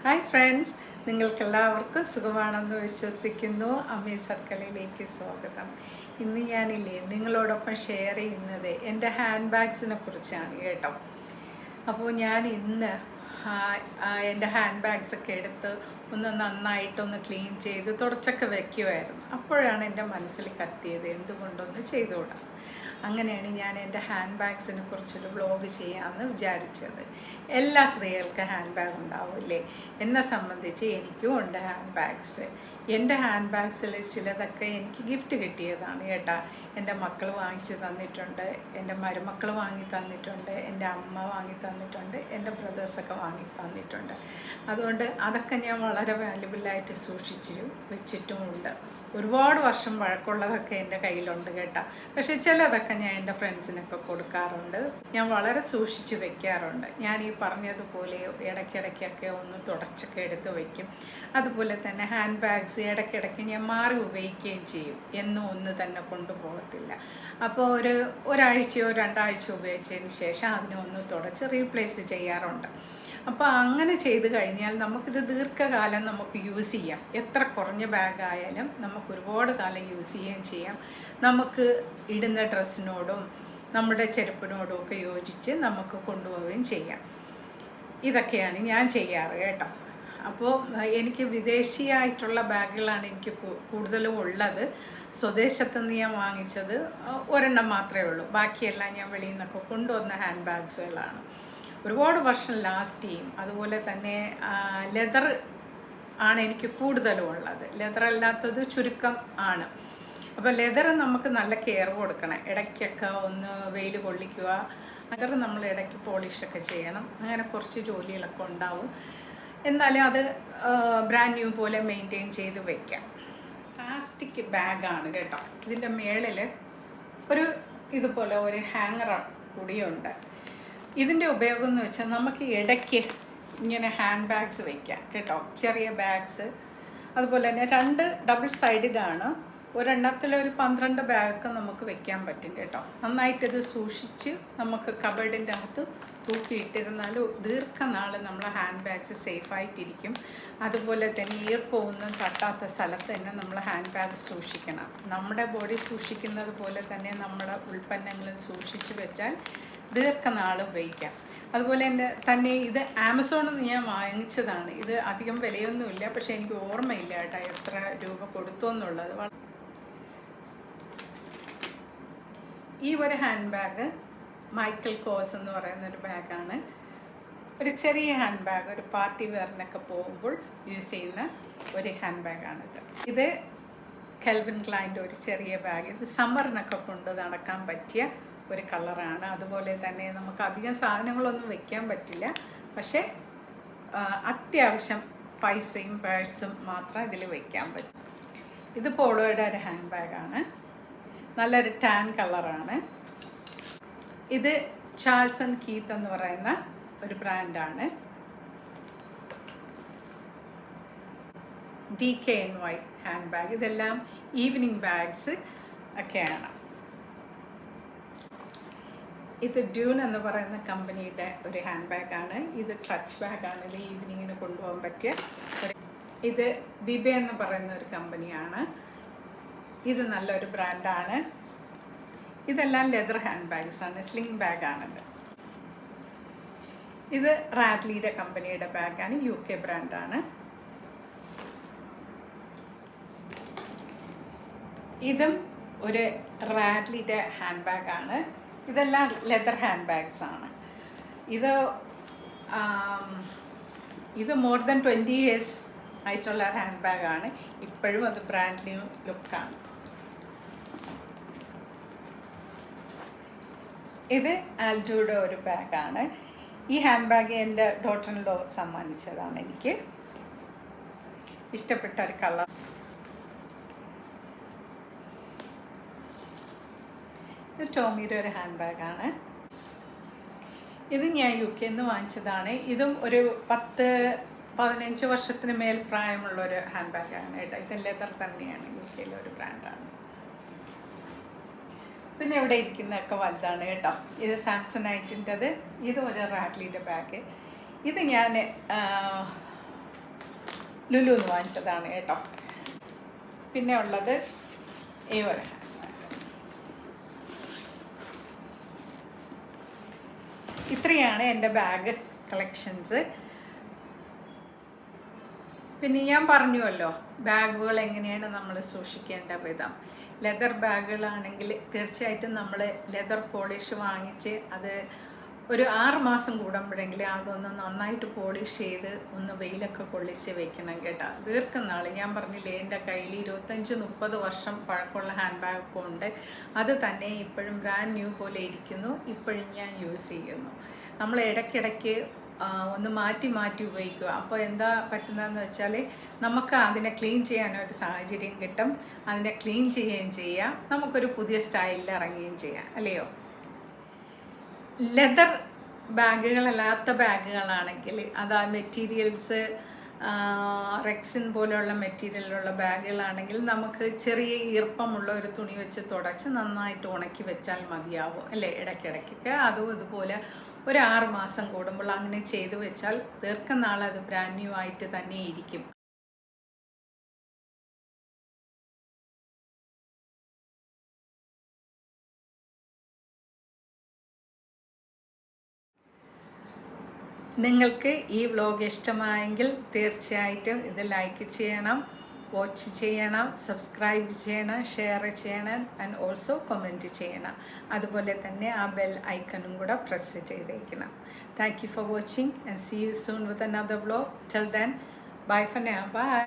Hi friends, നിങ്ങൾക്കെല്ലാവർക്കും സുഖമാണെന്ന് വിശ്വസിക്കുന്നു. അമ്മി സർക്കിളിലേക്ക് സ്വാഗതം. ഇന്ന് ഞാനില്ലേ നിങ്ങളോടൊപ്പം ഷെയർ ചെയ്യുന്നത് എൻ്റെ ഹാൻഡ് ബാഗ്സിനെ കുറിച്ചാണ് കേട്ടോ. അപ്പോൾ ഞാൻ ഇന്ന് എൻ്റെ ഹാൻഡ് ബാഗ്സൊക്കെ എടുത്ത് ഒന്ന് നന്നായിട്ടൊന്ന് ക്ലീൻ ചെയ്ത് തുടച്ചൊക്കെ വയ്ക്കുമായിരുന്നു. അപ്പോഴാണ് എൻ്റെ മനസ്സിൽ കത്തിയത് എന്തുകൊണ്ടൊന്ന് ചെയ്തുകൂടാ. അങ്ങനെയാണ് ഞാൻ എൻ്റെ ഹാൻഡ് ബാഗ്സിനെ കുറിച്ചൊരു വ്ളോഗ് ചെയ്യാമെന്ന് വിചാരിച്ചത്. എല്ലാ സ്ത്രീകൾക്ക് ഹാൻഡ് ബാഗ് ഉണ്ടാവില്ലേ? എന്നെ സംബന്ധിച്ച് എനിക്കും ഉണ്ട് ഹാൻഡ് ബാഗ്സ്. എൻ്റെ ഹാൻഡ് ബാഗ്സിൽ ചിലതൊക്കെ എനിക്ക് ഗിഫ്റ്റ് കിട്ടിയതാണ് കേട്ടോ. എൻ്റെ മക്കൾ വാങ്ങിച്ച് തന്നിട്ടുണ്ട്, എൻ്റെ മരുമക്കൾ വാങ്ങി തന്നിട്ടുണ്ട്, എൻ്റെ അമ്മ വാങ്ങി തന്നിട്ടുണ്ട്, എൻ്റെ ബ്രദേഴ്സൊക്കെ വാങ്ങി തന്നിട്ടുണ്ട്. അതുകൊണ്ട് അതൊക്കെ ഞാൻ വളരെ വാല്യുബിളായിട്ട് സൂക്ഷിച്ച് വെച്ചിട്ടുമുണ്ട്. ഒരുപാട് വർഷം പഴക്കമുള്ളതൊക്കെ എൻ്റെ കയ്യിലുണ്ട് കേട്ടോ. പക്ഷേ ചിലതൊക്കെ ഞാൻ എൻ്റെ ഫ്രണ്ട്സിനൊക്കെ കൊടുക്കാറുണ്ട്. ഞാൻ വളരെ സൂക്ഷിച്ച് വെക്കാറുണ്ട്. ഞാൻ ഈ പറഞ്ഞതുപോലെ ഇടയ്ക്കിടയ്ക്കൊക്കെ ഒന്ന് തുടച്ചൊക്കെ എടുത്ത് വയ്ക്കും. അതുപോലെ തന്നെ ഹാൻഡ് ബാഗ്സ് ഇടയ്ക്കിടയ്ക്ക് ഞാൻ മാറി ഉപയോഗിക്കുകയും ചെയ്യും. എന്നും ഒന്ന് തന്നെ കൊണ്ടുപോകത്തില്ല. അപ്പോൾ ഒരാഴ്ചയോ 2 ആഴ്ച ഉപയോഗിച്ചതിന് ശേഷം അതിനെ ഒന്ന് തുടച്ച് റീപ്ലേസ് ചെയ്യാറുണ്ട്. അപ്പോൾ അങ്ങനെ ചെയ്ത് കഴിഞ്ഞാൽ നമുക്കിത് ദീർഘകാലം നമുക്ക് യൂസ് ചെയ്യാം. എത്ര കുറഞ്ഞ ബാഗായാലും നമുക്ക് ഒരുപാട് കാലം യൂസ് ചെയ്യുകയും ചെയ്യാം. നമുക്ക് ഇടുന്ന ഡ്രസ്സിനോടും നമ്മുടെ ചെരുപ്പിനോടും ഒക്കെ യോജിച്ച് നമുക്ക് കൊണ്ടുപോവുകയും ചെയ്യാം. ഇതൊക്കെയാണ് ഞാൻ ചെയ്യാറ് കേട്ടോ. അപ്പോൾ എനിക്ക് വിദേശിയായിട്ടുള്ള ബാഗുകളാണ് എനിക്ക് കൂടുതലും ഉള്ളത്. സ്വദേശത്തുനിന്ന് ഞാൻ വാങ്ങിച്ചത് ഒരെണ്ണം മാത്രമേ ഉള്ളൂ. ബാക്കിയെല്ലാം ഞാൻ വെളിയിൽ നിന്നൊക്കെ കൊണ്ടുവന്ന ഹാൻഡ് ബാഗ്സുകളാണ്. ഒരുപാട് വർഷം ലാസ്റ്റ് ചെയ്യും. അതുപോലെ തന്നെ ലെതർ ആണ് എനിക്ക് കൂടുതലും ഉള്ളത്. ലെതർ അല്ലാത്തത് ചുരുക്കം ആണ്. അപ്പോൾ ലെതർ നമുക്ക് നല്ല കെയർ കൊടുക്കണം. ഇടയ്ക്കൊക്കെ ഒന്ന് വെയിൽ കൊള്ളിക്കുക, ലെതർ നമ്മൾ ഇടയ്ക്ക് പോളിഷൊക്കെ ചെയ്യണം. അങ്ങനെ കുറച്ച് ജോലികളൊക്കെ ഉണ്ടാവും. എന്നാലും അത് ബ്രാൻഡ് ന്യൂ പോലെ മെയിൻറ്റെയിൻ ചെയ്ത് വയ്ക്കാം. പ്ലാസ്റ്റിക് ബാഗാണ് കേട്ടോ. ഇതിൻ്റെ മേളിൽ ഇതുപോലെ ഒരു ഹാങ്ങർ കൂടിയുണ്ട്. ഇതിൻ്റെ ഉപയോഗം എന്ന് വെച്ചാൽ നമുക്ക് ഇടയ്ക്ക് ഇങ്ങനെ ഹാൻഡ് ബാഗ്സ് വയ്ക്കാം കേട്ടോ. ചെറിയ ബാഗ്സ്. അതുപോലെ തന്നെ 2 ഡബിൾ സൈഡിലാണ്. ഒരെണ്ണത്തിലൊരു 12 ബാഗൊക്കെ നമുക്ക് വെക്കാൻ പറ്റും കേട്ടോ. നന്നായിട്ടിത് സൂക്ഷിച്ച് നമുക്ക് കബേർഡിൻ്റെ അകത്ത് തൂക്കിയിട്ടിരുന്നാൽ ദീർഘനാൾ നമ്മളെ ഹാൻഡ് ബാഗ്സ് സേഫായിട്ടിരിക്കും. അതുപോലെ തന്നെ ഈർപ്പമൊന്നും തട്ടാത്ത സ്ഥലത്ത് തന്നെ നമ്മൾ ഹാൻഡ് ബാഗ് സൂക്ഷിക്കണം. നമ്മുടെ ബോഡി സൂക്ഷിക്കുന്നത് പോലെ തന്നെ നമ്മുടെ ഉൽപ്പന്നങ്ങൾ സൂക്ഷിച്ച് വെച്ചാൽ ദീർഘനാൾ ഉപയോഗിക്കാം. അതുപോലെ തന്നെ ഇത് ആമസോണിൽ നിന്ന് ഞാൻ വാങ്ങിച്ചതാണ്. ഇത് അധികം വിലയൊന്നുമില്ല, പക്ഷേ എനിക്ക് ഓർമ്മയില്ല കേട്ടോ എത്ര രൂപ കൊടുത്തു എന്നുള്ളത്. ഈ ഒരു ഹാൻഡ് ബാഗ് മൈക്കൽ കോസ് എന്ന് പറയുന്നൊരു ബാഗാണ്. ഒരു ചെറിയ ഹാൻഡ് ബാഗ്, ഒരു പാർട്ടി വെയറിനൊക്കെ പോകുമ്പോൾ യൂസ് ചെയ്യുന്ന ഒരു ഹാൻഡ് ബാഗാണിത്. ഇത് കെൽവിൻ ക്ലൈൻ്റെ ഒരു ചെറിയ ബാഗ്. ഇത് സമ്മറിനൊക്കെ കൊണ്ട് നടക്കാൻ പറ്റിയ ഒരു കളറാണ്. അതുപോലെ തന്നെ നമുക്ക് അധികം സാധനങ്ങളൊന്നും വെക്കാൻ പറ്റില്ല, പക്ഷേ അത്യാവശ്യം പൈസയും പേഴ്സും മാത്രം ഇതിൽ വയ്ക്കാൻ പറ്റും. ഇത് പോളോയുടെ ഒരു ഹാൻഡ് ബാഗാണ്. നല്ലൊരു ടാൻ കളറാണ്. ഇത് ചാൾസ് ആൻഡ് കീത്ത് എന്ന് പറയുന്ന ഒരു ബ്രാൻഡാണ്. DKNY hand bag. ഇതെല്ലാം ഈവനിങ് ബാഗ്സ് ഒക്കെയാണ്. ഇത് ഡ്യൂൺ എന്ന് പറയുന്ന കമ്പനിയുടെ ഒരു ഹാൻഡ് ബാഗാണ്. ഇത് ക്ലച്ച് ബാഗാണ്. ഇത് ഈവനിങ്ങിന് കൊണ്ടുപോകാൻ പറ്റിയ ഇത് ബിബെ എന്ന് പറയുന്ന ഒരു കമ്പനിയാണ്. ഇത് നല്ലൊരു ബ്രാൻഡാണ്. ഇതെല്ലാം ലെതർ ഹാൻഡ് ബാഗ്സാണ്. സ്ലിംഗ് ബാഗാണിത്. ഇത് റാഡ്ലിയുടെ കമ്പനിയുടെ ബാഗാണ്. UK ബ്രാൻഡാണ്. ഇതും ഒരു റാഡ്ലിയുടെ ഹാൻഡ് ബാഗാണ്. ഇതെല്ലാം ലെതർ ഹാൻഡ് ബാഗ്സാണ്. ഇത് മോർ ദാൻ 20 years ആയിട്ടുള്ള ഹാൻഡ് ബാഗാണ്. ഇപ്പോഴും അത് ബ്രാൻഡ് ന്യൂ ലുക്കാണ്. ഇത് ആൽഡോയുടെ ഒരു ബാഗാണ്. ഈ ഹാൻഡ് ബാഗ് എൻ്റെ ഡോട്ടറിലോ സമ്മാനിച്ചതാണ്. എനിക്ക് ഇഷ്ടപ്പെട്ട ഒരു കളർ. ഇത് ടോമിയുടെ ഒരു ഹാൻഡ് ബാഗാണ്. ഇത് ഞാൻ UK നിന്ന് വാങ്ങിച്ചതാണ്. ഇതും ഒരു 10-15 വർഷത്തിന് മേൽ പ്രായമുള്ളൊരു ഹാൻഡ് ബാഗാണ് കേട്ടോ. ഇത് ലെതർ തന്നെയാണ്. UKയിലെ ഒരു ബ്രാൻഡാണ്. പിന്നെ ഇവിടെ ഇരിക്കുന്നതൊക്കെ വലുതാണ് കേട്ടോ. ഇത് സാംസണൈറ്റിൻ്റെത്. ഇത് ഒരു റാഡ്ലിയുടെ ബാഗ്. ഇത് ഞാൻ ലുലുന്ന് വാങ്ങിച്ചതാണ് കേട്ടോ. പിന്നെ ഉള്ളത് ഈ ഒരു ഇത്രയാണ് എൻ്റെ ബാഗ് കളക്ഷൻസ്. പിന്നെ ഞാൻ പറഞ്ഞുവല്ലോ ബാഗുകൾ എങ്ങനെയാണ് നമ്മൾ സൂക്ഷിക്കേണ്ട വിധം. ലെതർ ബാഗുകളാണെങ്കിൽ തീർച്ചയായിട്ടും നമ്മൾ ലെതർ പോളിഷ് വാങ്ങിച്ച് അത് ഒരു 6 മാസം കൂടുമ്പോഴെങ്കിലും അതൊന്ന് നന്നായിട്ട് പോളിഷ് ചെയ്ത് ഒന്ന് വെയിലൊക്കെ കൊള്ളിച്ച് വെക്കണം കേട്ടോ. ദീർഘനാൾ ഞാൻ പറഞ്ഞില്ലേ, എൻ്റെ കയ്യിൽ 25-30 വർഷം പഴക്കമുള്ള ഹാൻഡ് ബാഗൊക്കെ ഉണ്ട്. അത് തന്നെ ഇപ്പോഴും ബ്രാൻഡ് ന്യൂ പോലെ ഇരിക്കുന്നു. ഇപ്പോഴും ഞാൻ യൂസ് ചെയ്യുന്നു. നമ്മൾ ഇടയ്ക്കിടയ്ക്ക് ഒന്ന് മാറ്റി മാറ്റി ഉപയോഗിക്കുക. അപ്പോൾ എന്താ പറ്റുന്നതെന്ന് വെച്ചാൽ നമുക്ക് അതിനെ ക്ലീൻ ചെയ്യാനൊരു സാഹചര്യം കിട്ടും. അതിനെ ക്ലീൻ ചെയ്യുകയും ചെയ്യാം, നമുക്കൊരു പുതിയ സ്റ്റൈലിൽ ഇറങ്ങുകയും ചെയ്യാം, അല്ലയോ? ലെതർ ബാഗുകളല്ലാത്ത ബാഗുകളാണെങ്കിൽ അത് ആ മെറ്റീരിയൽസ് റെക്സിൻ പോലെയുള്ള മെറ്റീരിയലുള്ള ബാഗുകളാണെങ്കിൽ നമുക്ക് ചെറിയ ഈർപ്പമുള്ള ഒരു തുണി വെച്ച് തുടച്ച് നന്നായിട്ട് ഉണക്കി വെച്ചാൽ മതിയാവും, അല്ലേ? ഇടയ്ക്കിടയ്ക്കൊക്കെ അതും ഇതുപോലെ ഒരു 6 മാസം കൂടുമ്പോൾ അങ്ങനെ ചെയ്തു വെച്ചാൽ ദീർഘനാൾ അത് ബ്രാൻഡ് ന്യൂ ആയിട്ട് തന്നെ ഇരിക്കും. നിങ്ങൾക്ക് ഈ വ്ലോഗ് ഇഷ്ടമായെങ്കിൽ തീർച്ചയായിട്ടും ഇത് ലൈക്ക് ചെയ്യണം, വാച്ച് ചെയ്യണം, സബ്സ്ക്രൈബ് ചെയ്യണം, ഷെയർ ചെയ്യണം, ആൻഡ് ഓൾസോ കമൻറ്റ് ചെയ്യണം. അതുപോലെ തന്നെ ആ ബെൽ ഐക്കണും കൂടെ പ്രസ് ചെയ്തേക്കണം. Thank you for watching and see you soon with another vlog. Till then, bye for now. By.